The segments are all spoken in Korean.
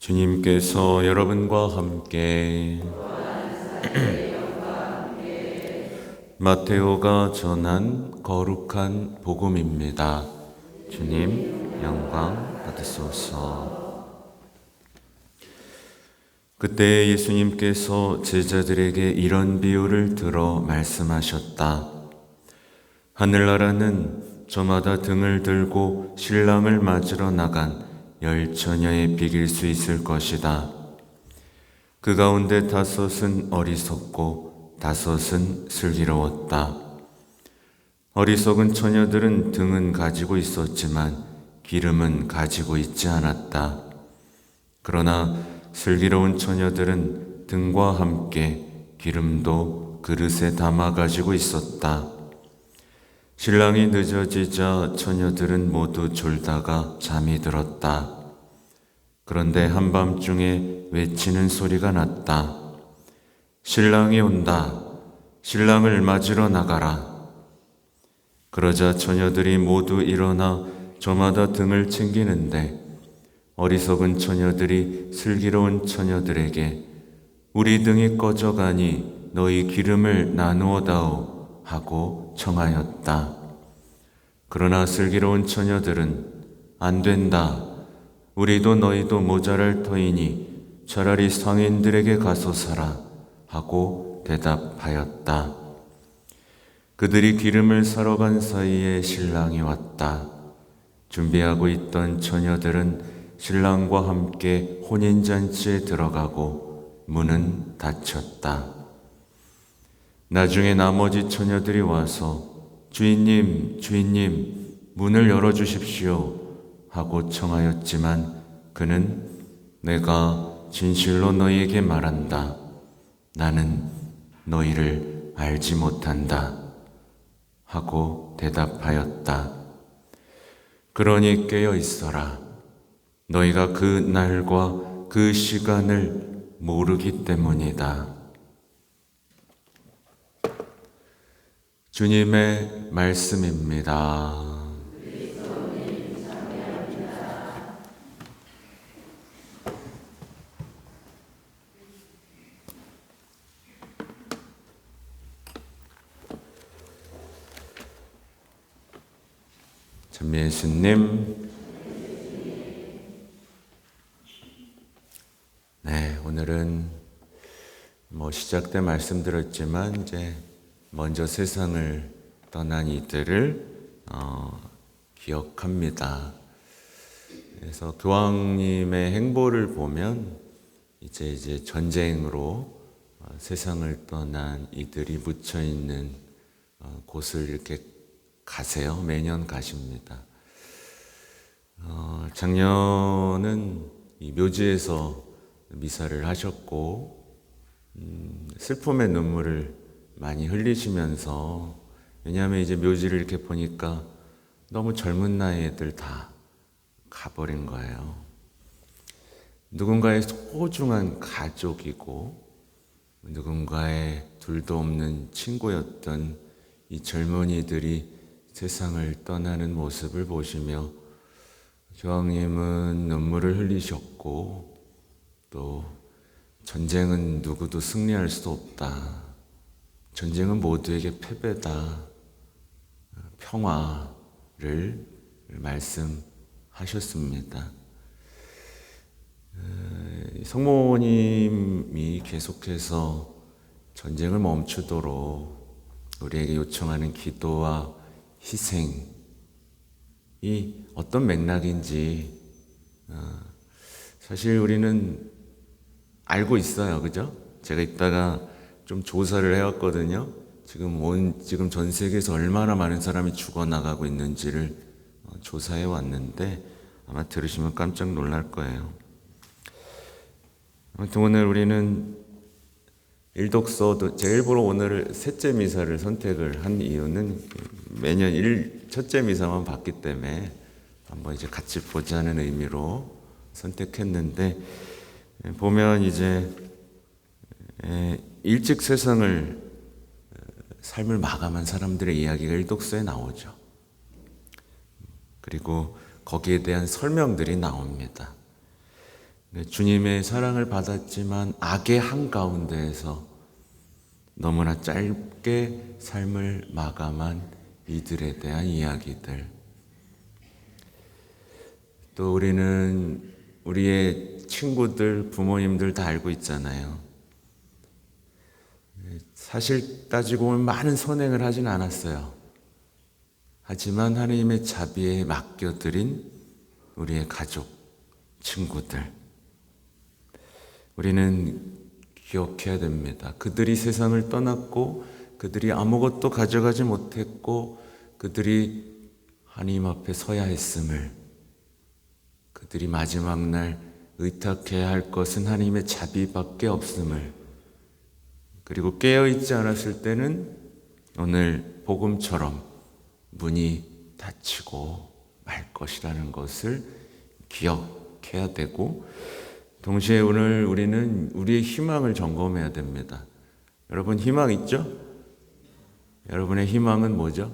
주님께서 여러분과 함께 마테오가 전한 거룩한 복음입니다. 주님 영광 받으소서. 그때 예수님께서 제자들에게 이런 비유를 들어 말씀하셨다. 하늘나라는 저마다 등을 들고 신랑을 맞으러 나간 10처녀에 비길 수 있을 것이다. 그 가운데 5은 어리석고 5은 슬기로웠다. 어리석은 처녀들은 등은 가지고 있었지만 기름은 가지고 있지 않았다. 그러나 슬기로운 처녀들은 등과 함께 기름도 그릇에 담아 가지고 있었다. 신랑이 늦어지자 처녀들은 모두 졸다가 잠이 들었다. 그런데 한밤중에 외치는 소리가 났다. 신랑이 온다. 신랑을 맞으러 나가라. 그러자 처녀들이 모두 일어나 저마다 등을 챙기는데 어리석은 처녀들이 슬기로운 처녀들에게 우리 등이 꺼져가니 너희 기름을 나누어 다오 하고 청하였다. 그러나 슬기로운 처녀들은 안 된다. 우리도 너희도 모자랄 터이니 차라리 상인들에게 가서 사라 하고 대답하였다. 그들이 기름을 사러 간 사이에 신랑이 왔다. 준비하고 있던 처녀들은 신랑과 함께 혼인잔치에 들어가고 문은 닫혔다. 나중에 나머지 처녀들이 와서 주인님, 주인님, 문을 열어주십시오 하고 청하였지만 그는 내가 진실로 너희에게 말한다. 나는 너희를 알지 못한다 하고 대답하였다. 그러니 깨어 있어라. 너희가 그 날과 그 시간을 모르기 때문이다. 주님의 말씀입니다. 참 예수님, 네, 오늘은 시작 때 말씀드렸지만 이제 먼저 세상을 떠난 이들을 기억합니다. 그래서 교황님의 행보를 보면 이제 전쟁으로 세상을 떠난 이들이 묻혀 있는 곳을 이렇게 가세요. 매년 가십니다. 작년은 이 묘지에서 미사를 하셨고 슬픔의 눈물을 많이 흘리시면서, 왜냐하면 이제 묘지를 이렇게 보니까 너무 젊은 나이 애들 다 가버린 거예요. 누군가의 소중한 가족이고 누군가의 둘도 없는 친구였던 이 젊은이들이 세상을 떠나는 모습을 보시며 교황님은 눈물을 흘리셨고, 또 전쟁은 누구도 승리할 수 없다. 전쟁은 모두에게 패배다. 평화를 말씀하셨습니다. 성모님이 계속해서 전쟁을 멈추도록 우리에게 요청하는 기도와 희생이 어떤 맥락인지 사실 우리는 알고 있어요. 그죠? 제가 이따가 좀 조사를 해왔거든요. 지금 전 세계에서 얼마나 많은 사람이 죽어나가고 있는지를 조사해 왔는데 아마 들으시면 깜짝 놀랄 거예요. 아무튼 오늘 우리는 일독서도, 제가 일부러 오늘 셋째 미사를 선택을 한 이유는 매년 첫째 미사만 봤기 때문에 한번 이제 같이 보자는 의미로 선택했는데, 보면 이제 일찍 삶을 마감한 사람들의 이야기가 일독서에 나오죠. 그리고 거기에 대한 설명들이 나옵니다. 주님의 사랑을 받았지만 악의 한가운데에서 너무나 짧게 삶을 마감한 이들에 대한 이야기들. 또 우리는 우리의 친구들, 부모님들 다 알고 있잖아요. 사실 따지고 보면 많은 선행을 하진 않았어요. 하지만 하나님의 자비에 맡겨드린 우리의 가족, 친구들. 우리는 기억해야 됩니다. 그들이 세상을 떠났고 그들이 아무것도 가져가지 못했고 그들이 하나님 앞에 서야 했음을, 그들이 마지막 날 의탁해야 할 것은 하나님의 자비밖에 없음을, 그리고 깨어있지 않았을 때는 오늘 복음처럼 문이 닫히고 말 것이라는 것을 기억해야 되고, 동시에 오늘 우리는 우리의 희망을 점검해야 됩니다. 여러분 희망 있죠? 여러분의 희망은 뭐죠?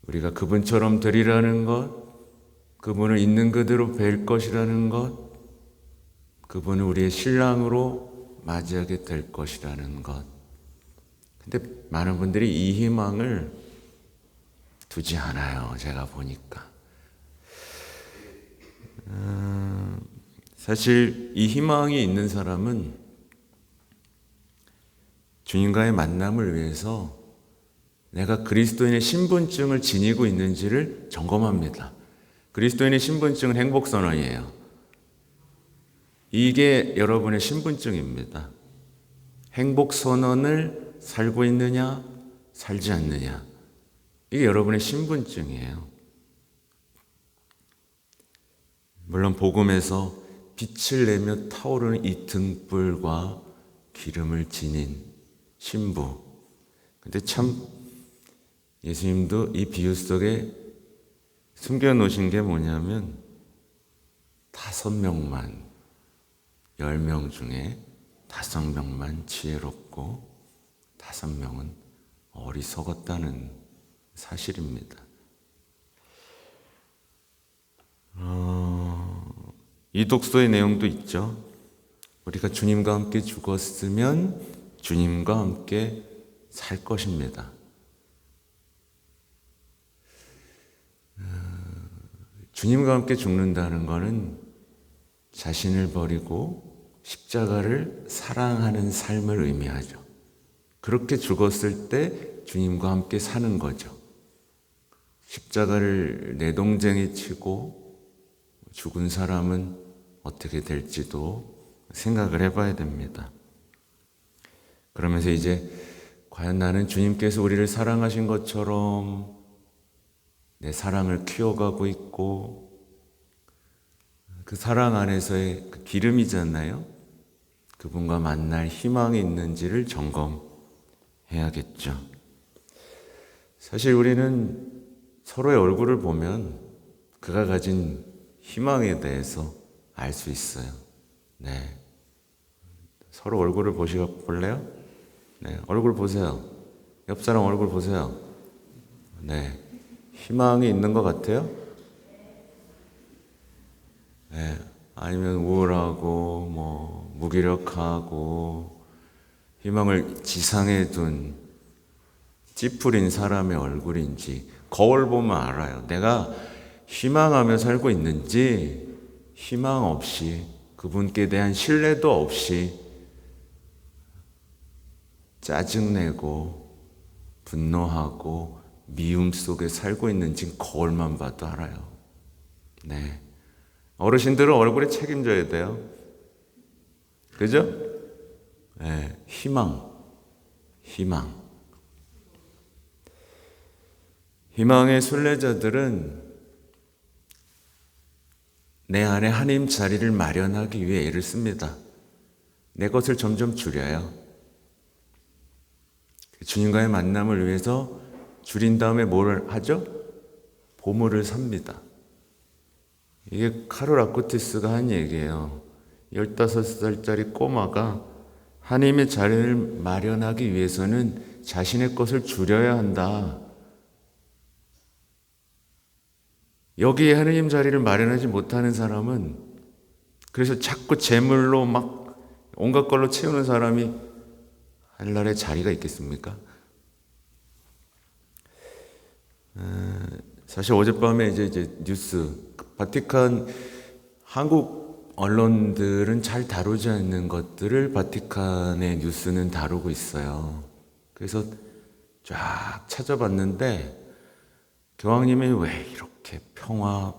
우리가 그분처럼 되리라는 것, 그분을 있는 그대로 뵐 것이라는 것, 그분을 우리의 신랑으로 맞이하게 될 것이라는 것. 근데 많은 분들이 이 희망을 두지 않아요. 제가 보니까. 사실 이 희망이 있는 사람은 주님과의 만남을 위해서 내가 그리스도인의 신분증을 지니고 있는지를 점검합니다. 그리스도인의 신분증은 행복선언이에요. 이게 여러분의 신분증입니다. 행복선언을 살고 있느냐, 살지 않느냐. 이게 여러분의 신분증이에요. 물론 복음에서 빛을 내며 타오르는 이 등불과 기름을 지닌 신부. 근데 참 예수님도 이 비유 속에 숨겨놓으신 게 뭐냐면 5명만, 10명 중에 5명만 지혜롭고 5명은 어리석었다는 사실입니다. 이 독서의 내용도 있죠. 우리가 주님과 함께 죽었으면 주님과 함께 살 것입니다. 주님과 함께 죽는다는 것은 자신을 버리고 십자가를 사랑하는 삶을 의미하죠. 그렇게 죽었을 때 주님과 함께 사는 거죠. 십자가를 내동쟁이 치고 죽은 사람은 어떻게 될지도 생각을 해봐야 됩니다. 그러면서 이제 과연 나는 주님께서 우리를 사랑하신 것처럼 내 사랑을 키워가고 있고, 그 사랑 안에서의 그 기름이잖아요. 그분과 만날 희망이 있는지를 점검해야겠죠. 사실 우리는 서로의 얼굴을 보면 그가 가진 희망에 대해서 알 수 있어요. 네. 서로 얼굴을 볼래요? 네. 얼굴 보세요. 옆 사람 얼굴 보세요. 네. 희망이 있는 것 같아요? 네. 아니면 우울하고, 무기력하고, 희망을 지상에 둔 찌푸린 사람의 얼굴인지, 거울 보면 알아요. 내가 희망하며 살고 있는지, 희망 없이, 그분께 대한 신뢰도 없이, 짜증내고, 분노하고, 미움 속에 살고 있는지 거울만 봐도 알아요. 네. 어르신들은 얼굴에 책임져야 돼요. 그죠? 네. 희망. 희망의 순례자들은 내 안에 하나님 자리를 마련하기 위해 애를 씁니다. 내 것을 점점 줄여요. 주님과의 만남을 위해서 줄인 다음에 뭘 하죠? 보물을 삽니다. 이게 카롤 아쿠티스가 한 얘기예요. 15살짜리 꼬마가 하나님의 자리를 마련하기 위해서는 자신의 것을 줄여야 한다. 여기에 하나님 자리를 마련하지 못하는 사람은 그래서 자꾸 재물로 막 온갖 걸로 채우는 사람이 하늘나라에 자리가 있겠습니까? 사실 어젯밤에 이제 뉴스, 바티칸 한국 언론들은 잘 다루지 않는 것들을 바티칸의 뉴스는 다루고 있어요. 그래서 쫙 찾아봤는데 교황님이 왜 이렇게 평화,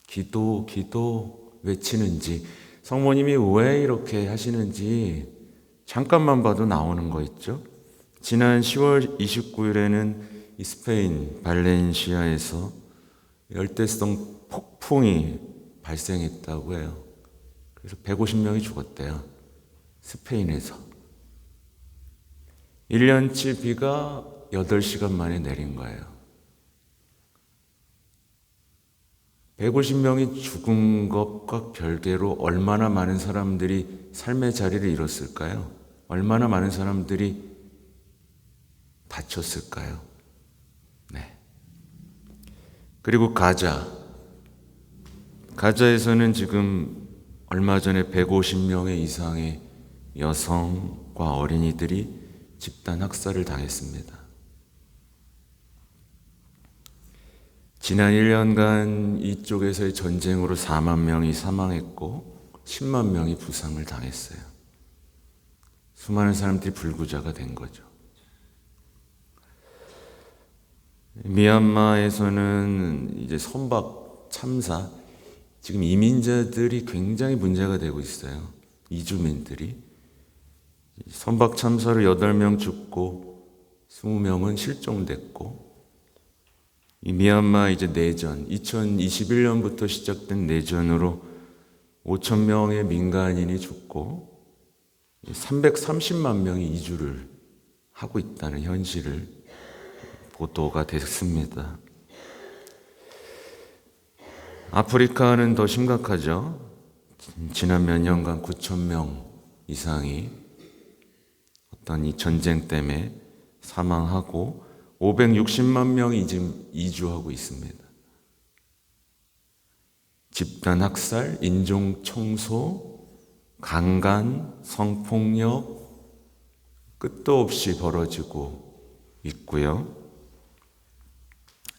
기도 외치는지, 성모님이 왜 이렇게 하시는지 잠깐만 봐도 나오는 거 있죠. 지난 10월 29일에는 이 스페인 발렌시아에서 열대성 폭풍이 발생했다고 해요. 그래서 150명이 죽었대요. 스페인에서. 1년치 비가 8시간 만에 내린 거예요. 150명이 죽은 것과 별개로 얼마나 많은 사람들이 삶의 자리를 잃었을까요? 얼마나 많은 사람들이 다쳤을까요? 네. 그리고 가자에서는 지금 얼마 전에 150명 이상의 여성과 어린이들이 집단 학살을 당했습니다. 지난 1년간 이쪽에서의 전쟁으로 4만 명이 사망했고 10만 명이 부상을 당했어요. 수많은 사람들이 불구자가 된 거죠. 미얀마에서는 이제 선박 참사, 지금 이민자들이 굉장히 문제가 되고 있어요. 이주민들이. 선박 참사로 8명 죽고 20명은 실종됐고, 이 미얀마 이제 내전, 2021년부터 시작된 내전으로 5천 명의 민간인이 죽고 330만 명이 이주를 하고 있다는 현실을 보도가 됐습니다. 아프리카는 더 심각하죠. 지난 몇 년간 9천 명 이상이 어떤 이 전쟁 때문에 사망하고 560만 명이 지금 이주하고 있습니다. 집단 학살, 인종 청소, 강간, 성폭력 끝도 없이 벌어지고 있고요.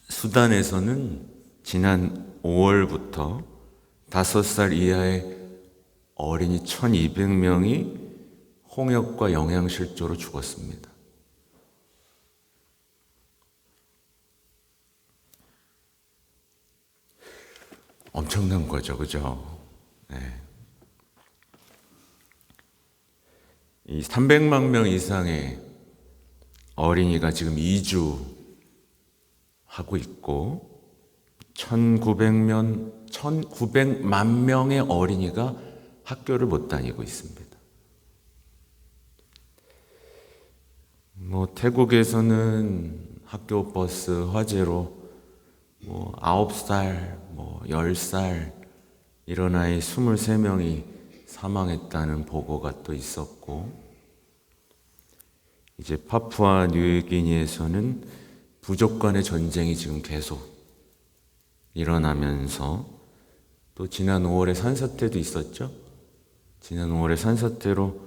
수단에서는 지난 5월부터 5살 이하의 어린이 1,200명이 홍역과 영양실조로 죽었습니다. 엄청난 거죠, 그죠? 네. 이 300만 명 이상의 어린이가 지금 이주하고 있고 1,900만 명의 어린이가 학교를 못 다니고 있습니다. 태국에서는 학교 버스 화재로 9살, 10살 이런 아이 23명이 사망했다는 보고가 또 있었고, 이제 파푸아 뉴기니에서는 부족 간의 전쟁이 지금 계속 일어나면서 또 지난 5월에 산사태도 있었죠. 지난 5월에 산사태로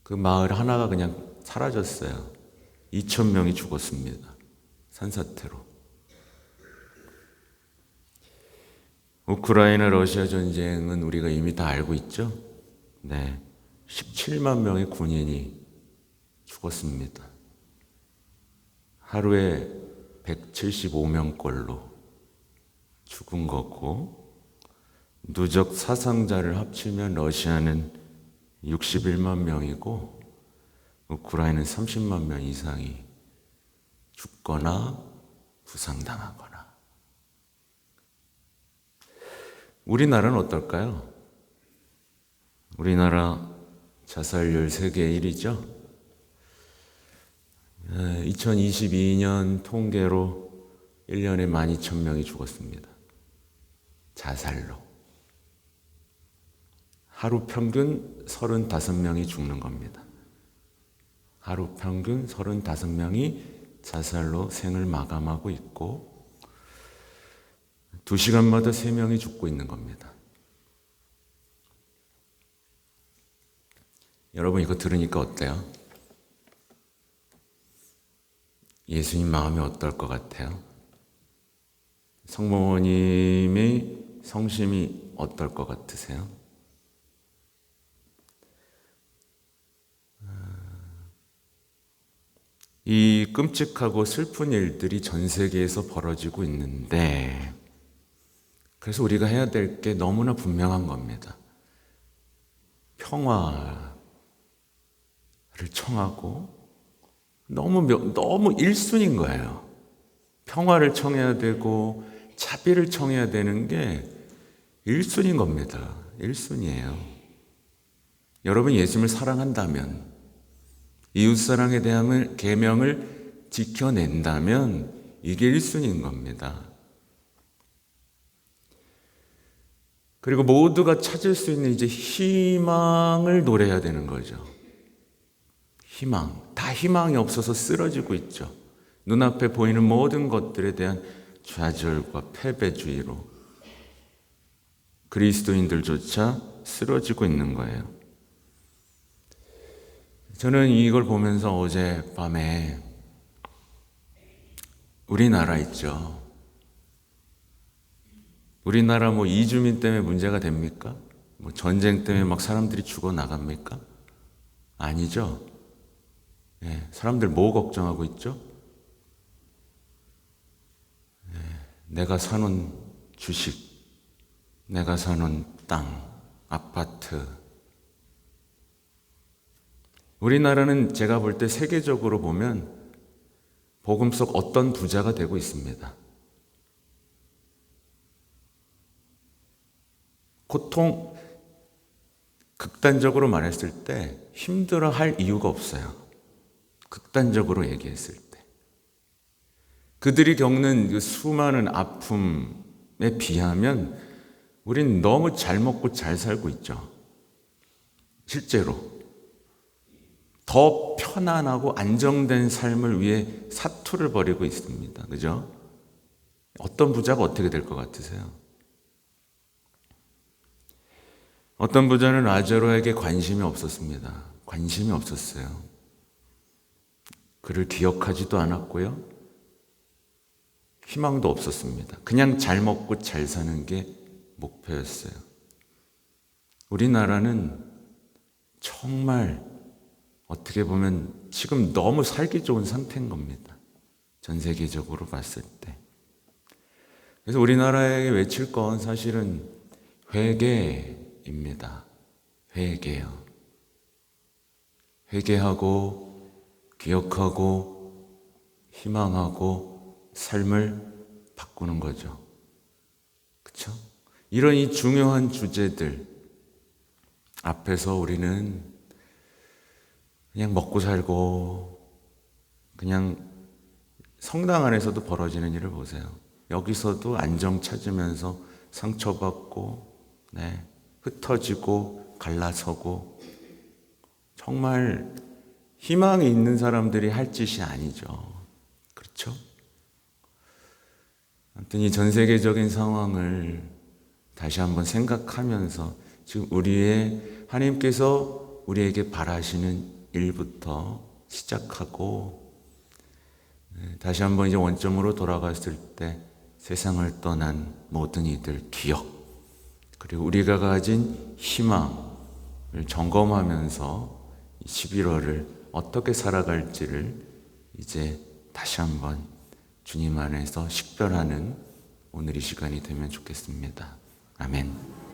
그 마을 하나가 그냥 사라졌어요. 2,000명이 죽었습니다. 산사태로. 우크라이나 러시아 전쟁은 우리가 이미 다 알고 있죠? 네. 17만 명의 군인이 죽었습니다. 하루에 175명꼴로 죽은 거고, 누적 사상자를 합치면 러시아는 61만 명이고 우크라이나는 30만 명 이상이 죽거나 부상당하거나. 우리나라는 어떨까요? 우리나라 자살률 세계 1위죠. 2022년 통계로 1년에 12,000명이 죽었습니다. 자살로. 하루 평균 35명이 죽는 겁니다. 하루 평균 35명이 자살로 생을 마감하고 있고 2시간마다 3명이 죽고 있는 겁니다. 여러분 이거 들으니까 어때요? 예수님 마음이 어떨 것 같아요? 성모님의 성심이 어떨 것 같으세요? 이 끔찍하고 슬픈 일들이 전 세계에서 벌어지고 있는데, 그래서 우리가 해야 될 게 너무나 분명한 겁니다. 평화를 청하고, 너무 일순인 거예요. 평화를 청해야 되고 자비를 청해야 되는 게 일순인 겁니다. 일순이에요. 여러분 예수님을 사랑한다면, 이웃사랑에 대한 계명을 지켜낸다면 이게 일순인 겁니다. 그리고 모두가 찾을 수 있는 이제 희망을 노래해야 되는 거죠. 희망. 다 희망이 없어서 쓰러지고 있죠. 눈앞에 보이는 모든 것들에 대한 좌절과 패배주의로 그리스도인들조차 쓰러지고 있는 거예요. 저는 이걸 보면서 어젯밤에 우리나라 있죠. 우리나라 이주민 때문에 문제가 됩니까? 전쟁 때문에 막 사람들이 죽어 나갑니까? 아니죠. 사람들 뭐 걱정하고 있죠? 내가 사는 주식, 내가 사는 땅, 아파트. 우리나라는 제가 볼 때 세계적으로 보면 복음 속 어떤 부자가 되고 있습니다. 고통, 극단적으로 말했을 때 힘들어할 이유가 없어요. 극단적으로 얘기했을 때. 그들이 겪는 그 수많은 아픔에 비하면 우린 너무 잘 먹고 잘 살고 있죠. 실제로. 더 편안하고 안정된 삶을 위해 사투를 벌이고 있습니다. 그죠? 어떤 부자가 어떻게 될 것 같으세요? 어떤 부자는 라자로에게 관심이 없었습니다. 관심이 없었어요. 그를 기억하지도 않았고요. 희망도 없었습니다. 그냥 잘 먹고 잘 사는 게 목표였어요. 우리나라는 정말 어떻게 보면 지금 너무 살기 좋은 상태인 겁니다. 전 세계적으로 봤을 때. 그래서 우리나라에게 외칠 건 사실은 회개입니다. 회개요. 회개하고 기억하고 희망하고 삶을 바꾸는 거죠. 그렇죠? 이런 이 중요한 주제들 앞에서 우리는 그냥 먹고 살고 그냥 성당 안에서도 벌어지는 일을 보세요. 여기서도 안정 찾으면서 상처받고 흩어지고 갈라서고 정말 희망이 있는 사람들이 할 짓이 아니죠. 그렇죠? 아무튼 이 전 세계적인 상황을 다시 한번 생각하면서 지금 하나님께서 우리에게 바라시는 일부터 시작하고 다시 한번 이제 원점으로 돌아갔을 때 세상을 떠난 모든 이들 기억 그리고 우리가 가진 희망을 점검하면서 11월을 어떻게 살아갈지를 이제 다시 한번 주님 안에서 식별하는 오늘 이 시간이 되면 좋겠습니다. 아멘.